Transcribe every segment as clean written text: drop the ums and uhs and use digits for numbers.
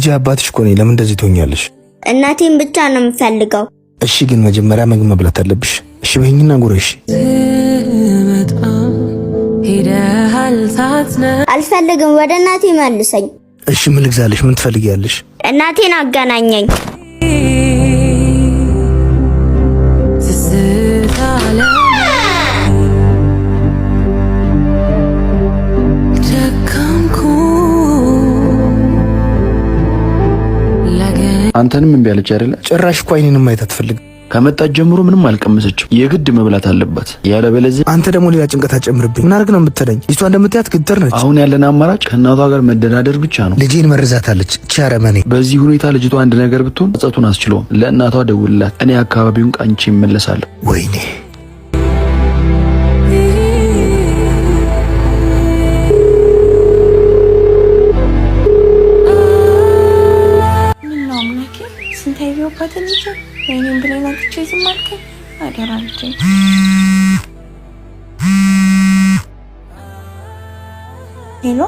ልጅ አባትሽ እኮ ነኝ። ለምን እንደዚህ ትሆኛለሽ? እናቴን ብቻ ነው የምፈልገው። እሺ ግን መጀመሪያ ምግብ መብላት አለብሽ። እሺ በይኝና ጉረሽ። አልፈልግም፣ ወደ እናቴ መልሰኝ። እሺ ምን ልግዛልሽ? ምን ትፈልጊያለሽ? እናቴን አገናኘኝ። አንተንም እምቢ አለች አይደለ? ጭራሽ እኮ አይኔንም ማየት አትፈልግም። ከመጣች ጀምሮ ምንም አልቀመሰችም። የግድ መብላት አለባት። ያለበለዚያ አንተ ደግሞ ሌላ ጭንቀት አጨምርብኝ። ምን አድርግ ነው የምትለኝ? ልጅቷ እንደምትያት ግትር ነች። አሁን ያለን አማራጭ ከእናቷ ጋር መደዳደር ብቻ ነው። ልጄን መርዛታለች። ቻረመኔ በዚህ ሁኔታ ልጅቷ አንድ ነገር ብትሆን ጸጸቱን አስችለውም። ለእናቷ ደውልላት። እኔ አካባቢውን ቃኝቼ እመለሳለሁ። ወይኔ ወይኔም ብሌና ትቼ ዝም አልከኝ። አደራ ልጄ። ሄሎ፣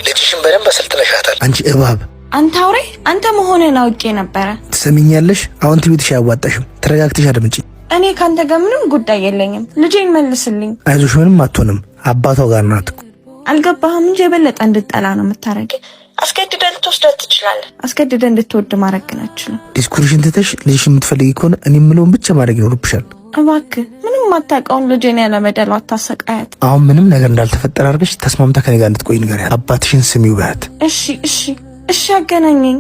ልጅሽን በደንብ አሰልጥነሻታል። አንቺ እባብ፣ አንተ አውሬ፣ አንተ መሆንህን አውቄ ነበረ። ትሰሚኛለሽ? አሁን ትቤትሽ አያዋጣሽም። ተረጋግተሽ አድምጪ። እኔ ካንተ ጋር ምንም ጉዳይ የለኝም። ልጄን መልስልኝ። አይዞሽ፣ ምንም አትሆንም። አባቷ ጋር ናት። አልገባህም እንጂ የበለጠ እንድጠላ ነው የምታረጊ። አስገድደህ ልትወስዳት ትችላለህ። አስገድደህ እንድትወድ ማድረግ ግን አትችልም። ዲስኩሬሽን ትተሽ ልጅሽ የምትፈልጊ ከሆነ እኔ የምለውን ብቻ ማድረግ ይኖርብሻል። እባክህ ምንም የማታውቀውን ልጄን ያለመደሉ አታሰቃያት። አሁን ምንም ነገር እንዳልተፈጠረ አድርገሽ ተስማምታ ከኔ ጋር እንድትቆይ ንገሪያት። አባትሽን ስሚው በያት። እሺ፣ እሺ፣ እሺ፣ አገናኘኝ።